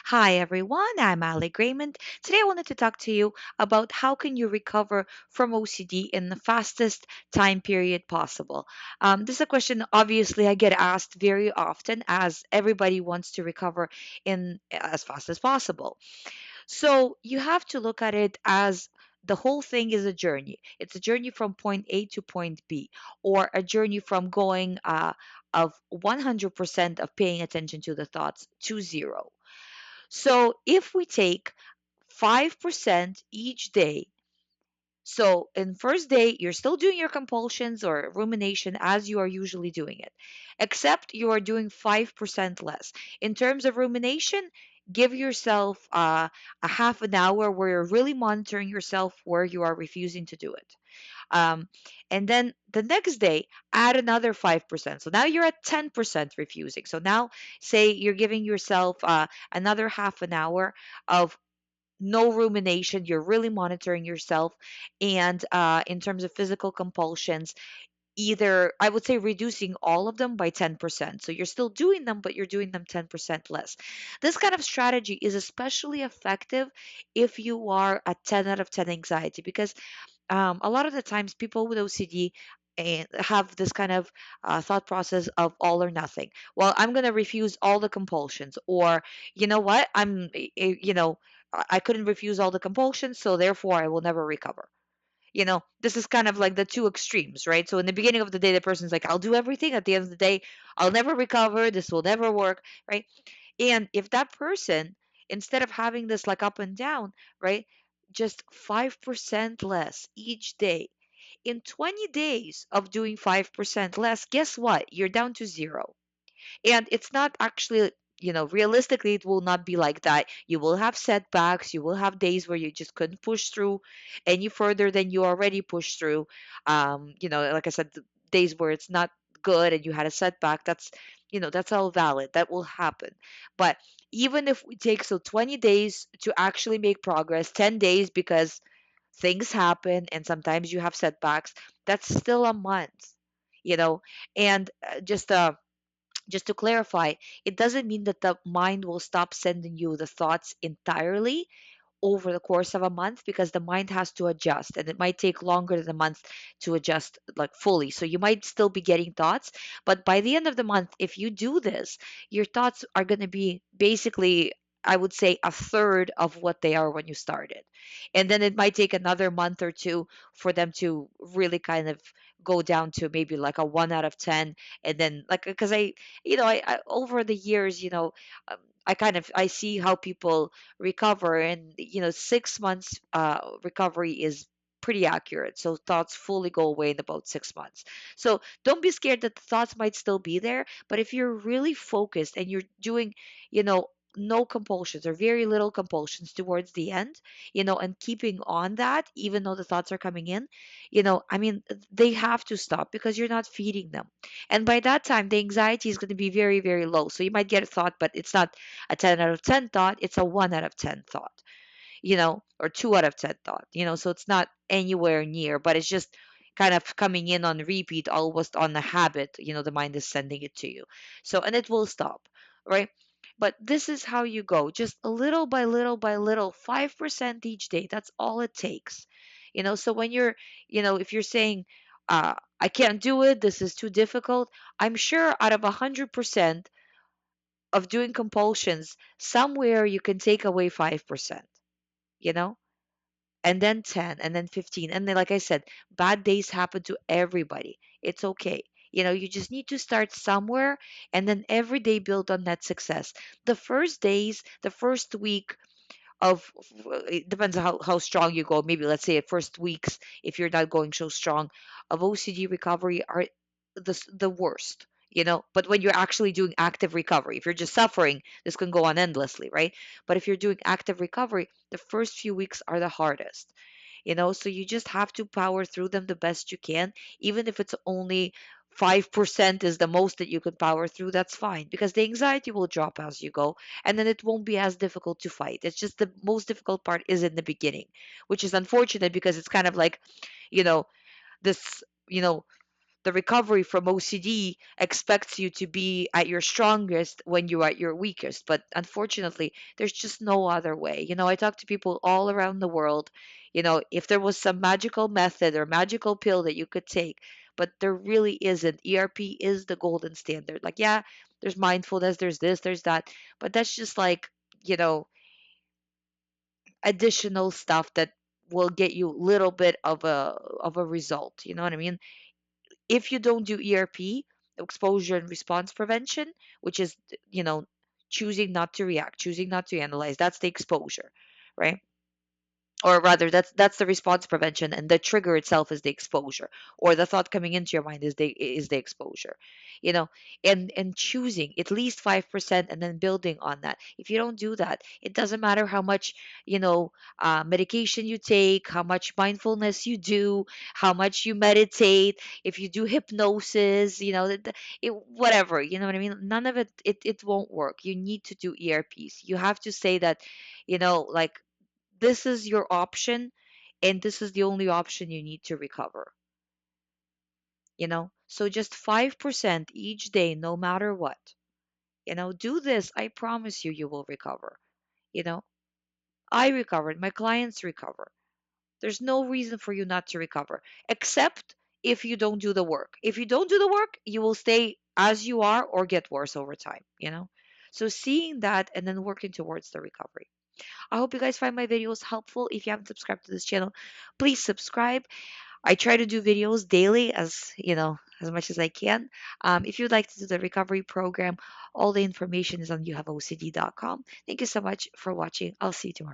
Hi everyone, I'm Ali GREYMOND. Today I wanted to talk to you about how can you recover from OCD in the fastest time period possible. This is a question obviously I get asked very often as everybody wants to recover in as fast as possible. So you have to look at it as the whole thing is a journey. It's a journey from point A to point B, or a journey from going of 100% of paying attention to the thoughts to zero. So if we take 5% each day, so in first day, you're still doing your compulsions or rumination as you are usually doing it, except you are doing 5% less. In terms of rumination, give yourself a half an hour where you're really monitoring yourself where you are refusing to do it. Um, and then the next day, add another 5%. So now you're at 10% refusing. So now, say you're giving yourself another half an hour of no rumination. You're really monitoring yourself. And in terms of physical compulsions, either I would say reducing all of them by 10%. So you're still doing them, but you're doing them 10% less. This kind of strategy is especially effective if you are at 10 out of 10 anxiety, because a lot of the times people with OCD have this kind of thought process of all or nothing. Well, I'm going to refuse all the compulsions, or you know what? I couldn't refuse all the compulsions, so therefore I will never recover. This is kind of like the two extremes, right? So in the beginning of the day, the person's like, I'll do everything. At the end of the day, I'll never recover. This will never work, right? And if that person, instead of having this like up and down, right, just 5% less each day, in 20 days of doing 5% less, guess what? You're down to zero. And it's not actually, realistically, it will not be like that. You will have setbacks. You will have days where you just couldn't push through any further than you already pushed through. Like I said, the days where it's not good and you had a setback, that's all valid. That will happen. But even if we take 20 days to actually make progress, 10 days because things happen and sometimes you have setbacks, that's still a month, you know. And just to clarify, it doesn't mean that the mind will stop sending you the thoughts entirely over the course of a month, because the mind has to adjust and it might take longer than a month to adjust like fully. So you might still be getting thoughts, but by the end of the month, if you do this, your thoughts are going to be basically, I would say, a third of what they are when you started. And then it might take another month or two for them to really kind of go down to maybe like a 1 out of 10. And then like, because I over the years, um, I see how people recover, and 6 months recovery is pretty accurate. So thoughts fully go away in about 6 months. So don't be scared that the thoughts might still be there, but if you're really focused and you're doing, you know no compulsions or very little compulsions towards the end, and keeping on that even though the thoughts are coming in, I mean, they have to stop because you're not feeding them. And by that time the anxiety is going to be very, very low. So you might get a thought, but it's not a 10 out of 10 thought, it's a 1 out of 10 thought, or 2 out of 10 thought, so it's not anywhere near, but it's just kind of coming in on repeat, almost on a habit, the mind is sending it to you. So, and it will stop, right? But this is how you go, just a little by little by little, 5% each day. That's all it takes. So when you're, if you're saying, I can't do it, this is too difficult, I'm sure out of 100% of doing compulsions, somewhere you can take away 5%, you know, and then 10, and then 15. And then, like I said, bad days happen to everybody. It's okay. You just need to start somewhere and then every day build on that success. The first days, the first week of, it depends on how strong you go. Maybe let's say at first weeks, if you're not going so strong, of OCD recovery are the worst. But when you're actually doing active recovery, if you're just suffering, this can go on endlessly, right? But if you're doing active recovery, the first few weeks are the hardest. So you just have to power through them the best you can, even if it's only 5% is the most that you can power through. That's fine, because the anxiety will drop as you go, and then it won't be as difficult to fight. It's just the most difficult part is in the beginning, which is unfortunate because it's kind of like, you know this you know the recovery from OCD expects you to be at your strongest when you're at your weakest. But unfortunately, there's just no other way. I talk to people all around the world. If there was some magical method or magical pill that you could take, but there really isn't. ERP is the golden standard. Like, yeah, there's mindfulness, there's this, there's that, but that's just like, you know, additional stuff that will get you a little bit of a result. You know what I mean? If you don't do ERP, exposure and response prevention, which is, you know, choosing not to react, choosing not to analyze, that's the exposure, right? Or rather, that's the response prevention, and the trigger itself is the exposure, or the thought coming into your mind is the exposure. you know and choosing at least 5% and then building on that. If you don't do that, it doesn't matter how much medication you take, how much mindfulness you do, how much you meditate, if you do hypnosis, whatever, you know what I mean. None of it won't work. You need to do ERPs. You have to say that, like, this is your option, and this is the only option you need to recover. So just 5% each day, no matter what. Do this. I promise you, you will recover. you know I recovered, my clients recover. There's no reason for you not to recover, except if you don't do the work. If you don't do the work, you will stay as you are or get worse over time. So seeing that and then working towards the recovery. I hope you guys find my videos helpful. If you haven't subscribed to this channel, please subscribe. I try to do videos daily, as much as I can. If you'd like to do the recovery program, all the information is on youhaveocd.com. Thank you so much for watching. I'll see you tomorrow.